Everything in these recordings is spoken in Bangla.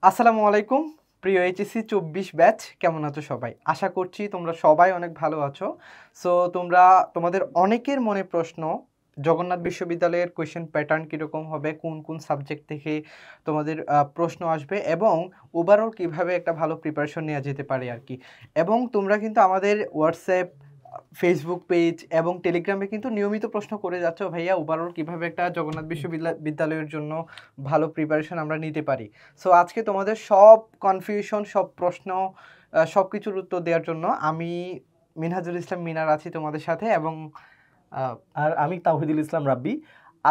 আসসালামু আলাইকুম প্রিয় এইচএসসি 24 ব্যাচ কেমন আছো সবাই? আশা করছি তোমরা সবাই অনেক ভালো আছো। সো তোমাদের অনেকের মনে প্রশ্ন জগন্নাথ বিশ্ববিদ্যালয়ের কোয়েশ্চেন প্যাটার্ন কীরকম হবে, কোন কোন সাবজেক্ট থেকে তোমাদের প্রশ্ন আসবে এবং ওভারঅল কীভাবে একটা ভালো প্রিপারেশন নেওয়া যেতে পারে আর কি। এবং তোমরা কিন্তু আমাদের হোয়াটসঅ্যাপ, ফেসবুক পেজ এবং টেলিগ্রামে কিন্তু নিয়মিত প্রশ্ন করে যাচ্ছ ভাইয়া ওভারঅল কীভাবে একটা জগন্নাথ বিশ্ববিদ্যালয়ের জন্য ভালো প্রিপারেশন আমরা নিতে পারি। সো আজকে তোমাদের সব কনফিউশন, সব প্রশ্ন, সব কিছুর উত্তর দেওয়ার জন্য আমি মিনহাজুল ইসলাম মিনার আছি তোমাদের সাথে এবং আর আমি তাওহিদুল ইসলাম রাব্বি।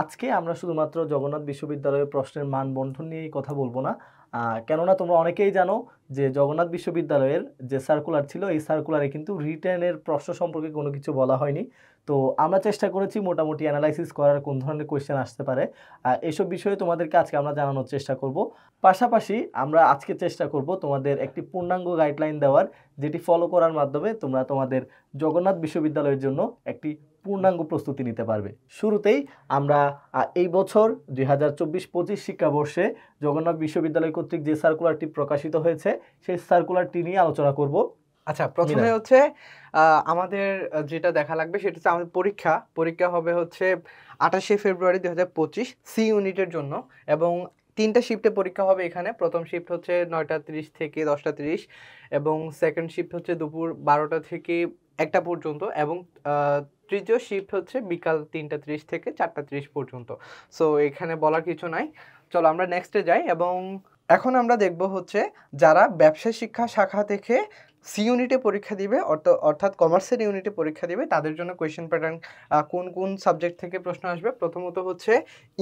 আজকে আমরা শুধুমাত্র জগন্নাথ বিশ্ববিদ্যালয়ের প্রশ্নের মান বন্টন নিয়েই কথা বলবো না, কেননা তোমরা অনেকেই জানো যে জগন্নাথ বিশ্ববিদ্যালয়ের যে সার্কুলার ছিল এই সার্কুলারে কিন্তু রিটেনের প্রশ্ন সম্পর্কে কোনো কিছু বলা হয়নি। তো আমরা চেষ্টা করেছি মোটামুটি অ্যানালাইসিস করার কোন ধরনের কোয়েশ্চেন আসতে পারে এইসব বিষয়ে তোমাদেরকে আজকে আমরা জানানোর চেষ্টা করব। পাশাপাশি আমরা আজকে চেষ্টা করব তোমাদের একটি পূর্ণাঙ্গ গাইডলাইন দেওয়ার, যেটি ফলো করার মাধ্যমে তোমরা তোমাদের জগন্নাথ বিশ্ববিদ্যালয়ের জন্য একটি পূর্ণাঙ্গ প্রস্তুতি নিতে পারবে। শুরুতেই আমরা এই বছর 2024-25 শিক্ষাবর্ষে জগন্নাথ বিশ্ববিদ্যালয় কর্তৃক যে সার্কুলারটি প্রকাশিত হয়েছে সেই সার্কুলারটি নিয়ে আলোচনা করব। আচ্ছা, প্রথমে হচ্ছে আমাদের যেটা দেখা লাগবে সেটা হচ্ছে আমাদের পরীক্ষা হবে হচ্ছে 28শে ফেব্রুয়ারি 2025 সি ইউনিটের জন্য এবং 3টা শিফটে পরীক্ষা হবে এখানে। প্রথম শিফট হচ্ছে 9টা 30 থেকে 10টা 30 এবং সেকেন্ড শিফট হচ্ছে দুপুর 12টা থেকে 1টা পর্যন্ত এবং তৃতীয় শিফট হচ্ছে বিকাল 3টা 30 থেকে 4টা 30 পর্যন্ত। সো এখানে বলার কিছু নাই, চলো আমরা নেক্সটে যাই। এবং এখন আমরা দেখব হচ্ছে যারা ব্যবসায় শিক্ষা শাখা থেকে সি ইউনিটে পরীক্ষা দিবে, অর্থাৎ কমার্সের ইউনিটে পরীক্ষা দিবে, তাদের জন্য কোয়েশ্চেন প্যাটার্ন কোন কোন সাবজেক্ট থেকে প্রশ্ন আসবে। প্রথমত হচ্ছে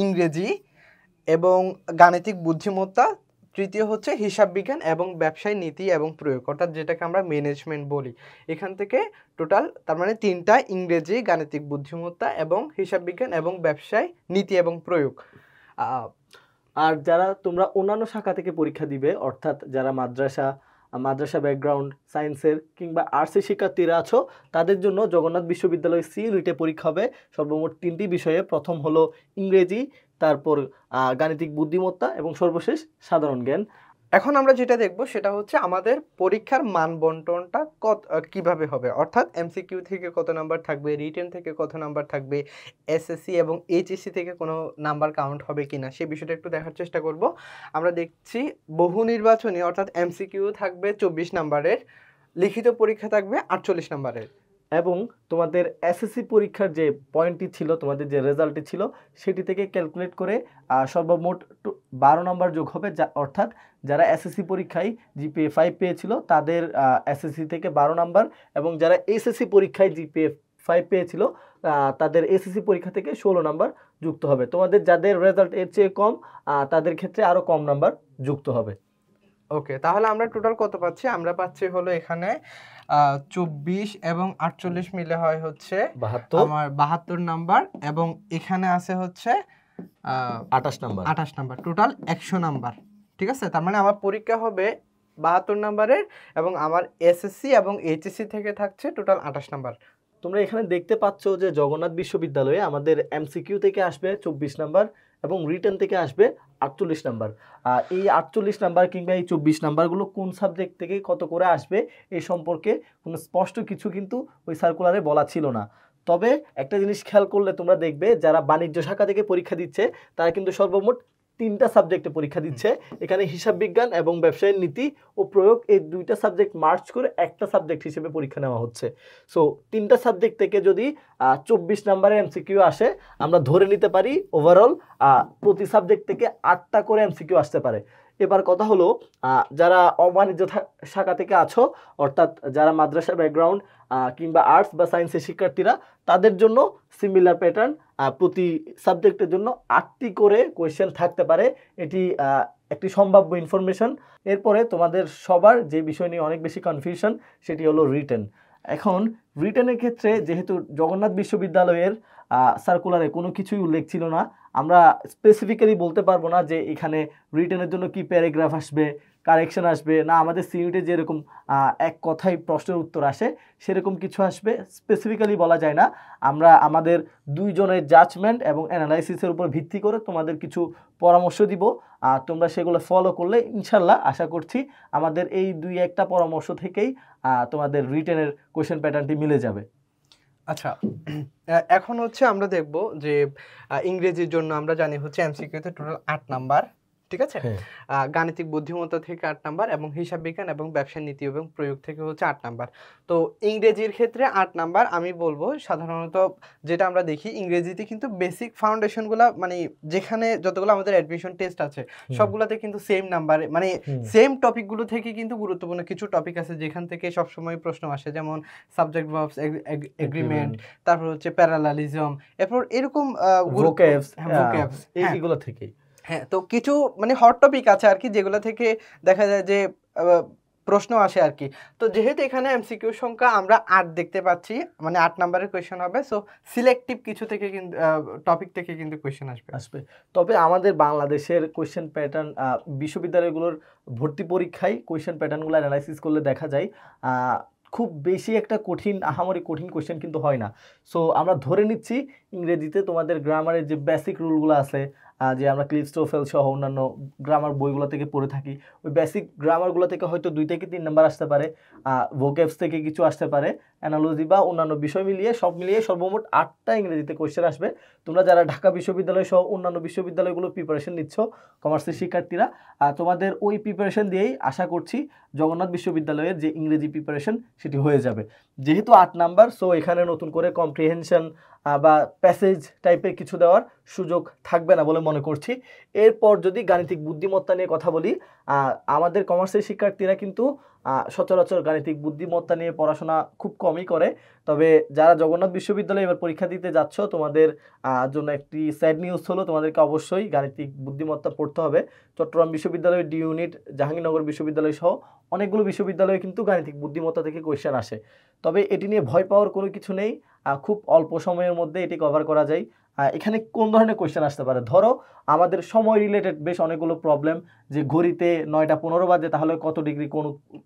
ইংরেজি এবং গাণিতিক বুদ্ধিমত্তা, তৃতীয় হচ্ছে হিসাব বিজ্ঞান এবং ব্যবসায় নীতি এবং প্রয়োগ, অর্থাৎ যেটাকে আমরা ম্যানেজমেন্ট বলি। এখান থেকে টোটাল তার মানে 3টা ইংরেজি, গাণিতিক বুদ্ধিমত্তা এবং হিসাব বিজ্ঞান এবং ব্যবসায় নীতি এবং প্রয়োগ। আর যারা তোমরা অন্যান্য শাখা থেকে পরীক্ষা দিবে, অর্থাৎ যারা মাদ্রাসা ব্যাকগ্রাউন্ড, সায়েন্সের কিংবা আর্টসের শিক্ষার্থীরা আছো, তাদের জন্য জগন্নাথ বিশ্ববিদ্যালয় সি ইউনিটে পরীক্ষা হবে সর্বমোট 3টি বিষয়ে। প্রথম হলো ইংরেজি, তারপর গাণিতিক বুদ্ধিমত্তা এবং সর্বশেষ সাধারণ জ্ঞান। এখন আমরা যেটা দেখব সেটা হচ্ছে আমাদের পরীক্ষার মান বন্টনটা কিভাবে হবে, অর্থাৎ এমসিকিউ থেকে কত নাম্বার থাকবে, রিটেন থেকে কত নাম্বার থাকবে, এসএসসি এবং এইচএসসি থেকে কোনো নাম্বার কাউন্ট হবে কিনা সেই বিষয়টা একটু দেখার চেষ্টা করব। আমরা দেখছি বহু নির্বাচনী অর্থাৎ এমসিকিউ থাকবে 24 নাম্বারের, লিখিত পরীক্ষা থাকবে 48 নাম্বারের এবং তোমাদের এসএসসি পরীক্ষার যে পয়েন্টটি ছিল, তোমাদের যে রেজাল্টটি ছিল, সেটি থেকে ক্যালকুলেট করে সর্বমোট 12 নম্বর যোগ হবে। অর্থাৎ যারা এসএসসি পরীক্ষায় জিপিএ 5 পেয়েছিল তাদের এসএসসি থেকে 12 নাম্বার, এবং যারা এসএসসি পরীক্ষায় জিপিএ 5 পেয়েছিল তাদের এসএসসি পরীক্ষা থেকে 16 নাম্বার যুক্ত হবে। তোমাদের যাদের রেজাল্ট এর চেয়ে কম তাদের ক্ষেত্রে আরও কম নাম্বার যুক্ত হবে। ওকে, তাহলে আমরা টোটাল কত পাচ্ছি? আমরা পাচ্ছি হলো এখানে 24 এবং 48 মিলে হয় হচ্ছে 72 নাম্বার এবং এখানে আছে হচ্ছে 28 নাম্বার, টোটাল 100 নাম্বার। ঠিক আছে, তার মানে আমার পরীক্ষা হবে 72 নাম্বারের এবং আমার এসএসসি এবং এইচএসসি থেকে থাকছে টোটাল 28 নাম্বার। তোমরা এখানে দেখতে পাচ্ছ যে জগন্নাথ বিশ্ববিদ্যালয়ে আমাদের এমসিকিউ থেকে আসবে 24 নাম্বার এবং রিটেন থেকে আসবে 48 নাম্বার। এই 48 নাম্বার কিংবা এই 24 নাম্বারগুলো কোন সাবজেক্ট থেকে কত করে আসবে এই সম্পর্কে কোনো স্পষ্ট কিছু কিন্তু ওই সার্কুলারে বলা ছিল না। তবে একটা জিনিস খেয়াল করলে তোমরা দেখবে যারা বাণিজ্য শাখা থেকে পরীক্ষা দিচ্ছে তারা কিন্তু সর্বমোট 3টা সাবজেক্টে পরীক্ষা দিচ্ছে। এখানে হিসাব বিজ্ঞান এবং ব্যবসায়ের নীতি ও প্রয়োগ এই 2টা সাবজেক্ট মার্চ করে একটা সাবজেক্ট হিসেবে পরীক্ষা নেওয়া হচ্ছে। সো 3টা সাবজেক্ট থেকে যদি 24 নম্বরের এমসিকিউ আসে, আমরা ধরে নিতে পারি ওভারঅল প্রতি সাবজেক্ট থেকে 8টা করে এমসিকিউ আসতে পারে। এবার কথা হলো যারা অবাণিজ্য শাখা থেকে আছো, অর্থাৎ যারা মাদ্রাসা ব্যাকগ্রাউন্ড কিংবা আর্টস বা সায়েন্সের শিক্ষার্থীরা, তাদের জন্য সিমিলার প্যাটার্ন, প্রতি সাবজেক্টের জন্য 8টি করে কোয়েশ্চেন থাকতে পারে। এটি একটি সম্ভাব্য ইনফরমেশন। এরপরে তোমাদের সবার যে বিষয় নিয়ে অনেক বেশি কনফিউশন সেটি হলো রিটেন। এখন রিটেনের ক্ষেত্রে যেহেতু জগন্নাথ বিশ্ববিদ্যালয়ের সার্কুলারে কোনো কিছুই উল্লেখ ছিল না। আমরা স্পেসিফিক্যালি বলতে পারবো না যে এখানে রিটেনের জন্য কি প্যারাগ্রাফ আসবে, কারেকশন আসবে না, আমাদের সিইউনিটে যেরকম এক কথায় প্রশ্নের উত্তর আসে সেরকম কিছু আসবে স্পেসিফিক্যালি বলা যায় না। আমরা আমাদের দুইজনের জাজমেন্ট এবং অ্যানালাইসিসের উপর ভিত্তি করে তোমাদের কিছু পরামর্শ দিব, তোমরা সেগুলো ফলো করলে ইনশাল্লাহ আশা করছি আমাদের এই 2-1টা পরামর্শ থেকেই তোমাদের রিটেনের কোয়েশ্চেন প্যাটার্নটি মিলে যাবে। আচ্ছা, এখন হচ্ছে আমরা দেখব যে ইংরেজির জন্য আমরা জানি হচ্ছে এমসিকিউতে টোটাল 8 নাম্বার, ঠিক আছে? গাণিতিক বুদ্ধিমত্তা থেকে 8 নাম্বার এবং হিসাব বিজ্ঞান এবং ব্যবসায় নীতি এবং প্রয়োগ থেকে হচ্ছে 8 নাম্বার। তো ইংরেজির ক্ষেত্রে 8 নাম্বার আমি বলবো সাধারণত যেটা আমরা দেখি ইংরেজিতে কিন্তু বেসিক ফাউন্ডেশনগুলো মানে যেখানে যতগুলো আমাদের অ্যাডমিশন টেস্ট আছে সবগুলোতে কিন্তু সেম নাম্বার মানে সেম টপিকগুলো থেকে কিন্তু গুরুত্বপূর্ণ কিছু টপিক আছে যেখান থেকে সবসময় প্রশ্ন আসে, যেমন সাবজেক্ট ভার্বস, এগ্রিমেন্ট, তারপর হচ্ছে প্যারালালিজম, এরপর এরকম ভোক্যাবস এইগুলো থেকে। হ্যাঁ, তো কিছু মানে হট টপিক আছে আর কি যেগুলো থেকে দেখা যায় যে প্রশ্ন আসে আর কি। তো যেহেতু এখানে এমসিকিউ সংখ্যা আমরা 8 দেখতে পাচ্ছি, মানে 8 নাম্বারের কোয়েশ্চেন হবে, সো সিলেক্টিভ কিছু থেকে কিন্তু টপিক থেকে কিন্তু কোয়েশ্চেন আসবে। তবে আমাদের বাংলাদেশের কোয়েশ্চেন প্যাটার্ন বিশ্ববিদ্যালয়গুলোর ভর্তি পরীক্ষায় কোয়েশ্চেন প্যাটার্নগুলো অ্যানালাইসিস করলে দেখা যায় খুব বেশি একটা আহামরি কঠিন কোয়েশ্চেন কিন্তু হয় না। সো আমরা ধরে নিচ্ছি ইংরেজিতে তোমাদের গ্রামারের যে বেসিক রুলগুলো আছে, যে আমরা ক্লিপস্টোফেল সহ অন্যান্য গ্রামার বইগুলো থেকে পড়ে থাকি, ওই বেসিক গ্রামারগুলো থেকে হয়তো 2 থেকে 3 নাম্বার আসতে পারে, ভোকেবস থেকে কিছু আসতে পারে, অ্যানালজি বা অন্যান্য বিষয় সব মিলিয়ে সর্বমোট 8টা ইংরেজিতে কোয়েশ্চেন আসবে। তোমরা যারা ঢাকা বিশ্ববিদ্যালয় সহ অন্যান্য বিশ্ববিদ্যালয়গুলো প্রিপারেশন নিচ্ছ, কমার্সের শিক্ষার্থীরা, তোমাদের ওই প্রিপারেশন দিয়েই আশা করছি জগন্নাথ বিশ্ববিদ্যালয়ের যে ইংরেজি প্রিপারেশন সেটি হয়ে যাবে। যেহেতু 8 নাম্বার, সো এখানে নতুন করে কম্প্রিহেনশন বা প্যাসেজ টাইপের কিছু দেওয়ার সুযোগ থাকবে না বলে মনে করছি। এরপর যদি গাণিতিক বুদ্ধিমত্তা নিয়ে কথা বলি, আমাদের কমার্সের শিক্ষার্থীরা কিন্তু সচরাচর গাণিতিক বুদ্ধিমত্তা নিয়ে পড়াশোনা খুব কমই করে। তবে যারা জগন্নাথ বিশ্ববিদ্যালয়ে এবার পরীক্ষা দিতে যাচ্ছ, তোমাদের জন্য একটি স্যাড নিউজ হলো তোমাদেরকে অবশ্যই গাণিতিক বুদ্ধিমত্তা পড়তে হবে। চট্টগ্রাম বিশ্ববিদ্যালয়ের ডি ইউনিট, জাহাঙ্গীরনগর বিশ্ববিদ্যালয় সহ অনেকগুলো বিশ্ববিদ্যালয়ে কিন্তু গাণিতিক বুদ্ধিমত্তা থেকে কোয়েশ্চেন আসে। তবে এটি নিয়ে ভয় পাওয়ার কোনো কিছু নেই, খুব অল্প সময়ের মধ্যে এটি কভার করা যায়। এখানে কোন ধরনের কোয়েশ্চেন আসতে পারে, ধরো আমাদের সময় রিলেটেড বেশ অনেকগুলো প্রবলেম, যে ঘড়িতে 9টা 15 বাজে তাহলে কত ডিগ্রি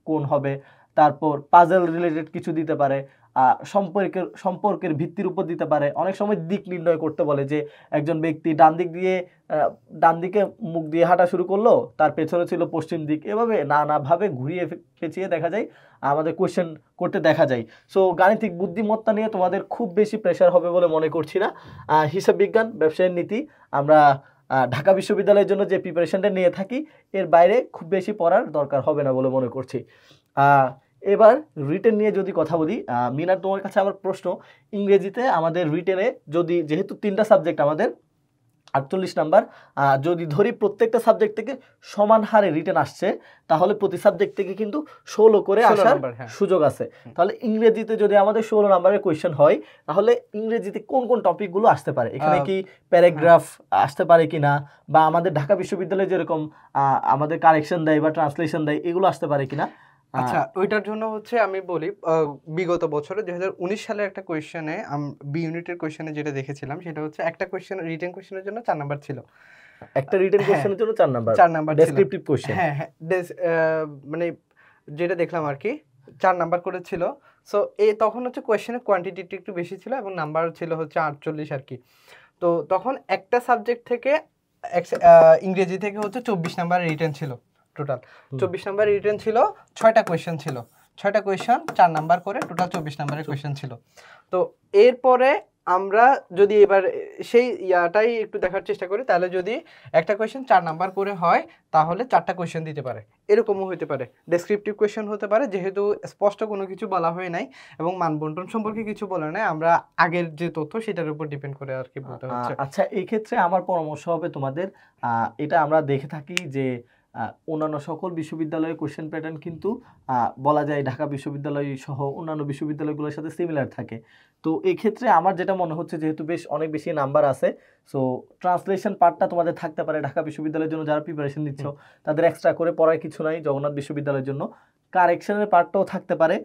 কোণ হবে, তারপর পাজল রিলেটেড কিছু দিতে পারে, সম্পর্কের ভিত্তির উপর দিতে পারে, অনেক সময় দিক নির্ণয় করতে বলে যে একজন ব্যক্তি ডান দিকে মুখ দিয়ে হাঁটা শুরু করলো, তার পেছনে ছিল পশ্চিম দিক, এভাবে নানাভাবে ঘুরিয়ে পেঁচিয়ে দেখা যায় আমাদের কোয়েশ্চেন করতে দেখা যায়। সো গাণিতিক বুদ্ধিমত্তা নিয়ে তোমাদের খুব বেশি প্রেশার হবে বলে মনে করছি না। হিসাব বিজ্ঞান, ব্যবসায়ের নীতি আমরা ঢাকা বিশ্ববিদ্যালয়ের জন্য যে প্রিপারেশনটা নিয়ে থাকি এর বাইরে খুব বেশি পড়ার দরকার হবে না বলে মনে করছি। এবার রিটেন নিয়ে যদি কথা বলি, মিনার তোমার কাছে আমার প্রশ্ন, ইংরেজিতে আমাদের রিটেনে যেহেতু 3টা সাবজেক্ট আমাদের 48 নাম্বার, যদি ধরি প্রত্যেকটা সাবজেক্ট থেকে সমান হারে রিটেন আসছে, তাহলে প্রতি সাবজেক্ট থেকে কিন্তু 16 করে আসার সুযোগ আছে। তাহলে ইংরেজিতে যদি আমাদের 16 নাম্বারের কোয়েশ্চেন হয়, তাহলে ইংরেজিতে কোন কোন টপিকগুলো আসতে পারে, এখানে কি প্যারাগ্রাফ আসতে পারে কিনা, বা আমাদের ঢাকা বিশ্ববিদ্যালয়ে যেরকম আমাদের কারেকশন দেয় বা ট্রান্সলেশন দেয় এগুলো আসতে পারে কিনা? আচ্ছা, ওইটার জন্য হচ্ছে আমি বলি, বিগত বছরে 2019 সালের একটা কোয়েশ্চেনে বি ইউনিটের কোয়েশ্চেনে যেটা দেখেছিলাম সেটা হচ্ছে একটা কোয়েশ্চেন রিটেন কোয়েশ্চেনের জন্য 4 নাম্বার ছিল। একটা রিটেন কোয়েশ্চেনের জন্য 4 নাম্বার ডেসক্রিপটিভ কোয়েশ্চেন, হ্যাঁ মানে যেটা দেখলাম আর কি 4 নাম্বার করে ছিল। সো তখন হচ্ছে কোয়েশ্চেনের কোয়ান্টিটিটা একটু বেশি ছিল এবং নাম্বার ছিল হচ্ছে 48 আর কি। তো তখন একটা সাবজেক্ট থেকে ইংরেজি থেকে হচ্ছে 24 নাম্বারের রিটেন ছিল। টোটাল 24 নাম্বার রিটেন ছিল, 6টা কোয়েশ্চেন ছিল, 6টা কোয়েশ্চেন 4 নাম্বার করে টোটাল 24 নাম্বারের কোয়েশ্চেন ছিল। তো এরপরে আমরা যদি এবার সেই ইয়াটাই একটু দেখার চেষ্টা করি, তাহলে যদি একটা কোয়েশ্চেন 4 নাম্বার করে হয় তাহলে 4টা কোয়েশ্চেন দিতে পারে, এরকমও হতে পারে। ডেসক্রিপটিভ কোয়েশ্চেন হতে পারে, যেহেতু স্পষ্ট কোনো কিছু বলা হয় নাই এবং মানবন্টন সম্পর্কে কিছু বলা নাই, আমরা আগের যে তথ্য সেটার উপর ডিপেন্ড করে আর কি বলতে হচ্ছে। আচ্ছা, এই ক্ষেত্রে আমার পরামর্শ হবে তোমাদের, এটা আমরা দেখে থাকি যে অন্যান্য সকল বিশ্ববিদ্যালয়ের কোয়েশ্চেন প্যাটার্ন কিন্তু বলা যায় ঢাকা বিশ্ববিদ্যালয় সহ অন্যান্য বিশ্ববিদ্যালয়গুলোর সাথে সিমিলার থাকে। তো এই ক্ষেত্রে আমার যেটা মনে হচ্ছে, যেহেতু অনেক বেশি নাম্বার আছে, সো ট্রান্সলেশন পার্টটা তোমাদের থাকতে পারে ঢাকা বিশ্ববিদ্যালয়ের জন্য যারা প্রিপারেশন নিচ্ছ, তাদের এক্সট্রা করে পড়ার কিছু নাই জগন্নাথ বিশ্ববিদ্যালয়ের জন্য। কারেকশনের পার্টটাও থাকতে পারে,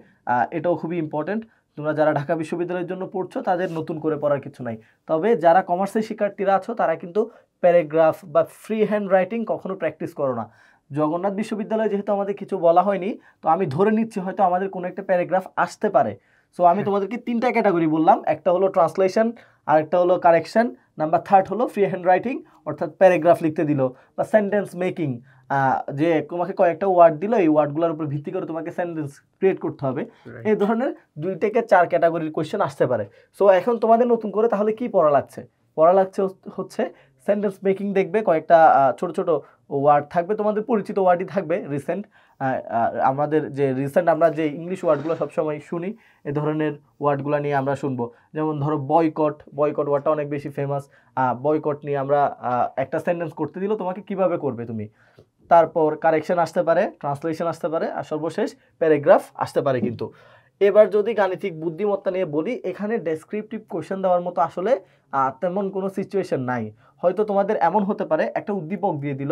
এটাও খুবই ইম্পর্টেন্ট। তোমরা যারা ঢাকা বিশ্ববিদ্যালয়ের জন্য পড়ছো তাদের নতুন করে পড়ার কিছু নাই। তবে যারা কমার্সের শিক্ষার্থীরা আছো তারা কিন্তু প্যারাগ্রাফ বা ফ্রি হ্যান্ড রাইটিং কখনো প্র্যাকটিস করো না। জগন্নাথ বিশ্ববিদ্যালয়ে যেহেতু আমাদের কিছু বলা হয়নি, তো আমি ধরে নিচ্ছি হয়তো আমাদের কোনো একটা প্যারাগ্রাফ আসতে পারে। সো আমি তোমাদেরকে 3টা ক্যাটাগরি বললাম, একটা হলো ট্রান্সলেশন, আরেকটা হলো কারেকশন, নাম্বার 3 হলো ফ্রি হ্যান্ড রাইটিং, অর্থাৎ প্যারাগ্রাফ লিখতে দিল বা সেন্টেন্স মেকিং, যে তোমাকে কয়েকটা ওয়ার্ড দিল, এই ওয়ার্ডগুলোর উপর ভিত্তি করে তোমাকে সেন্টেন্স ক্রিয়েট করতে হবে। এই ধরনের 2 থেকে 4 ক্যাটাগরির কোয়েশ্চেন আসতে পারে। সো এখন তোমাদের নতুন করে তাহলে কি পড়া লাগছে? পড়া লাগছে হচ্ছে সেন্টেন্স মেকিং দেখবে, কয়েকটা ছোট ছোট ওয়ার্ড থাকবে, তোমাদের পরিচিত ওয়ার্ডই থাকবে রিসেন্ট। আমাদের যে রিসেন্ট আমরা যে ইংলিশ ওয়ার্ডগুলো সবসময় শুনি, এ ধরনের ওয়ার্ডগুলো নিয়ে আমরা শুনবো। যেমন ধরো বয়কট ওয়ার্ডটা অনেক বেশি ফেমাস। বয়কট নিয়ে আমরা একটা সেন্টেন্স করতে দিল, তোমাকে কিভাবে করবে তুমি। তারপর কারেকশন আসতে পারে, ট্রান্সলেশন আসতে পারে, আর সর্বশেষ প্যারাগ্রাফ আসতে পারে। কিন্তু এবার যদি গাণিতিক বুদ্ধিমত্তা নিয়ে বলি, এখানে ডেসক্রিপটিভ কোশ্চেন দেওয়ার মতো আসলে তেমন কোনো সিচুয়েশন নাই। হয়তো তোমাদের এমন হতে পারে একটা উদ্দীপক দিয়ে দিল,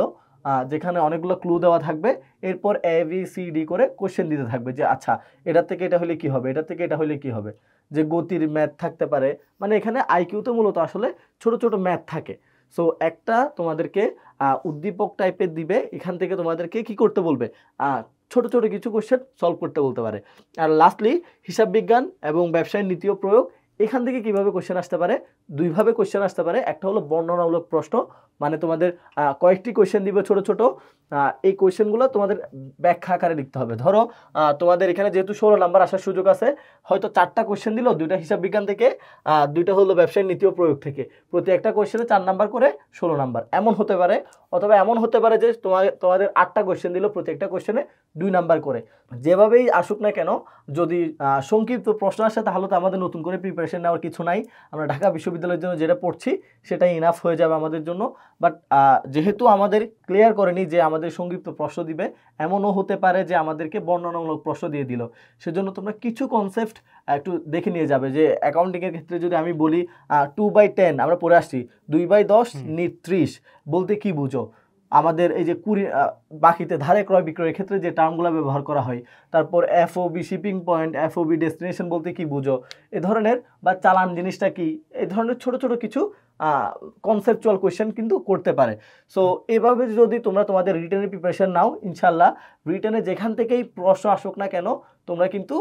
যেখানে অনেকগুলো ক্লু দেওয়া থাকবে, এরপর ABCD করে কোশ্চেন দিতে থাকবে যে আচ্ছা এটা থেকে এটা হলে কি হবে, এটা থেকে এটা হলে কি হবে। যে গতির ম্যাথ থাকতে পারে, মানে এখানে আইকিউতে মূলত আসলে ছোট ছোট ম্যাথ থাকে। সো একটা তোমাদেরকে উদ্দীপক টাইপের দিবে, এখান থেকে তোমাদেরকে কি করতে বলবে, ছোট ছোট কিছু কোশ্চেন সলভ করতে বলতে পারে। আর লাস্টলি হিসাব বিজ্ঞান এবং ব্যবসায়ের নীতি ও প্রয়োগ, এখান থেকে কিভাবে কোশ্চেন আসতে পারে, 2 ভাবে কোশ্চেন আসতে পারে। একটা হলো বর্ণনামূলক প্রশ্ন, মানে তোমাদের কয়েকটি কোশ্চেন দিবে ছোট ছোট, এই কোশ্চেনগুলো তোমাদের ব্যাখ্যা আকারে লিখতে হবে। ধরো তোমাদের এখানে যেহেতু 16 নাম্বার আসার সুযোগ আছে, হয়তো 4টা কোশ্চেন দিল, 2টা হিসাব বিজ্ঞান থেকে, 2টা হলো ব্যবসায়ের নীতি ও প্রয়োগ থেকে। প্রতি একটা কোশ্চেনে 4 নাম্বার করে 16 নাম্বার এমন হতে পারে। অথবা এমন হতে পারে যে তোমাদের 8টা কোশ্চেন দিল, প্রতি একটা কোশ্চেনে 2 নাম্বার করে। যেভাবেই আসুক না কেন, যদি সংক্ষিপ্ত প্রশ্ন আসে তাহলে তো আমাদের নতুন করে প্রিপারেশন নেওয়ার কিছু নাই। আমরা ঢাকা বিশ্ববিদ্যালয়ের জন্য যেটা পড়ছি সেটাই ইনাফ হয়ে যাবে আমাদের জন্য। বাট যেহেতু আমাদের ক্লিয়ার করেনি যে আমাদের সংক্ষিপ্ত প্রশ্ন দিবে, এমনও হতে পারে যে আমাদেরকে বর্ণনামূলক প্রশ্ন দিয়ে দিল। সেজন্য তোমরা কিছু কনসেপ্ট একটু দেখে নিয়ে যাবে। যে অ্যাকাউন্টিংয়ের ক্ষেত্রে যদি আমি বলি 2/10 আমরা পড়ে আসছি, 2/10 নিট 30 বলতে কি বুঝো, আমাদের এই যে বাকিতে ধারে ক্রয় বিক্রয়ের ক্ষেত্রে যে টার্মগুলো ব্যবহার করা হয়। তারপর FOB shipping point, FOB destination বলতে কি বুঝো, এ ধরনের, বা চালান জিনিসটা কি, এই ধরনের ছোট ছোট কিছু কনসেপচুয়াল কোয়েশ্চেন কিন্তু করতে পারে। সো এভাবে যদি তোমরা তোমাদের রিটেনের প্রিপারেশন নাও, ইনশাল্লাহ রিটেনে যেখান থেকেই প্রশ্ন আসুক না কেন তোমরা কিন্তু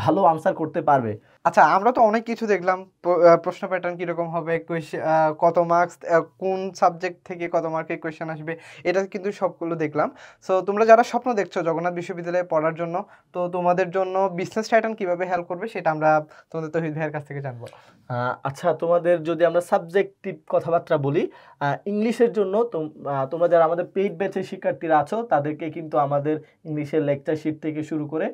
ভালো আনসার করতে পারবে। আচ্ছা, আমরা তো অনেক কিছু দেখলাম, প্রশ্ন প্যাটার্ন কিরকম হবে, কত মার্কস, কোন সাবজেক্ট থেকে কত মার্কের কোয়েশ্চেন আসবে, এটা কিন্তু সবগুলো দেখলাম। সো তোমরা যারা স্বপ্ন দেখছো জগন্নাথ বিশ্ববিদ্যালয়ে পড়ার জন্য, তো তোমাদের জন্য বিজনেস টাইটান কিভাবে হেল্প করবে সেটা আমরা তোমাদের তৌহিদ ভাইয়ের কাছ থেকে জানবো। আচ্ছা, তোমাদের যদি আমরা সাবজেক্টিভ কথাবার্তা বলি, ইংলিশের জন্য তোমরা যারা আমাদের পেইড ব্যাচের শিক্ষার্থীরা আছো তাদেরকে কিন্তু আমাদের ইংলিশের লেকচার শিট থেকে শুরু করে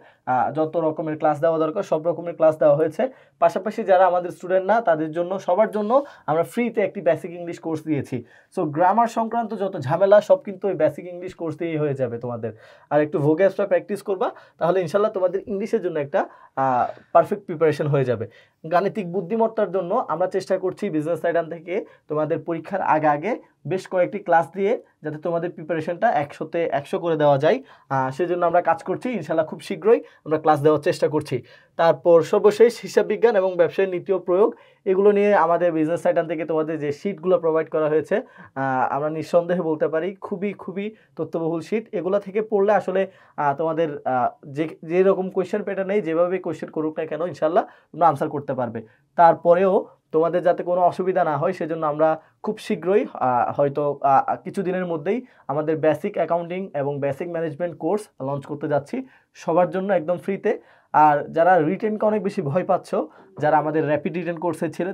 যত রকমের ক্লাস দেওয়া দরকার সব রকমের ক্লাস দেওয়া হয়েছে। পাশাপাশি যারা আমাদের স্টুডেন্ট না তাদের জন্য, সবার জন্য আমরা ফ্রিতে একটি বেসিক ইংলিশ কোর্স দিয়েছি। সো গ্রামার সংক্রান্ত যত ঝামেলা সব কিন্তু ওই বেসিক ইংলিশ কোর্স দিয়েই হয়ে যাবে তোমাদের। আর একটু ভোক্যাবুলারি প্র্যাকটিস করবা, তাহলে ইনশাল্লাহ তোমাদের ইংলিশের জন্য একটা পারফেক্ট প্রিপারেশন হয়ে যাবে। গাণিতিক বুদ্ধিমত্তার জন্য আমরা চেষ্টা করছি বিজনেস টাইটান থেকে তোমাদের পরীক্ষার আগে বেশ কয়েকটি ক্লাস দিয়ে যাতে তোমাদের প্রিপারেশনটা 100তে 100 করে দেওয়া যায়, সেজন্য আমরা কাজ করছি। ইনশাল্লাহ খুব শীঘ্রই আমরা ক্লাস দেওয়ার চেষ্টা করছি। তারপর সর্বশেষ হিসাব বিজ্ঞান এবং ব্যবসায়ের নীতি ও প্রয়োগ, এগুলো নিয়ে আমাদের বিজনেস টাইটান থেকে তোমাদের যে শিটগুলো প্রোভাইড করা হয়েছে, আমরা নিঃসন্দেহে বলতে পারি খুবই তথ্যবহুল শিট। এগুলো থেকে পড়লে আসলে তোমাদের যে রকম কোয়েশ্চেন প্যাটার্নে যেভাবে কোয়েশ্চেন করুক না কেন ইনশাল্লাহ তোমরা আনসার করতে পারবে। তারপরেও তোমাদের যাতে কোনো অসুবিধা না হয় সেজন্য আমরা খুব শীঘ্রই হয়তো কিছু দিনের মধ্যেই আমাদের বেসিক অ্যাকাউন্টিং এবং বেসিক ম্যানেজমেন্ট কোর্স লঞ্চ করতে যাচ্ছি সবার জন্য একদম ফ্রিতে। আর যারা রিটেনকে অনেক বেশি ভয় পাচ্ছ, যারা আমাদের র্যাপিড রিটেন কোর্সে ছিল,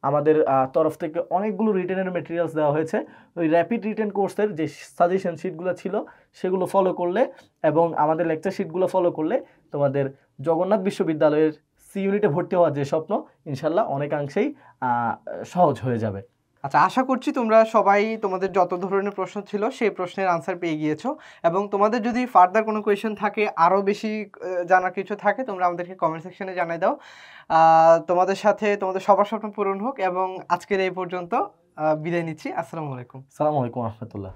আমাদের তরফ থেকে অনেকগুলো রিটেনের মেটেরিয়ালস দেওয়া হয়েছে। ওই র্যাপিড রিটেন কোর্সের যে সাজেশন শিটগুলো ছিল সেগুলো ফলো করলে এবং আমাদের লেকচার শিটগুলো ফলো করলে তোমাদের জগন্নাথ বিশ্ববিদ্যালয়ের সি ইউনিটে ভর্তি হওয়ার যে স্বপ্ন ইনশাল্লাহ অনেকাংশেই সহজ হয়ে যাবে। আচ্ছা, আশা করছি তোমরা সবাই তোমাদের যত ধরনের প্রশ্ন ছিল সেই প্রশ্নের আনসার পেয়ে গিয়েছো, এবং তোমাদের যদি ফার্দার কোনো কোয়েশ্চেন থাকে, আরও বেশি জানার কিছু থাকে, তোমরা আমাদেরকে কমেন্ট সেকশনে জানিয়ে দাও। তোমাদের সাথে তোমাদের সবার স্বপ্ন পূরণ হোক, এবং আজকের এই পর্যন্ত বিদায় নিচ্ছি। আসসালামু আলাইকুম। আসসালামু আলাইকুম রহমতুল্লাহ।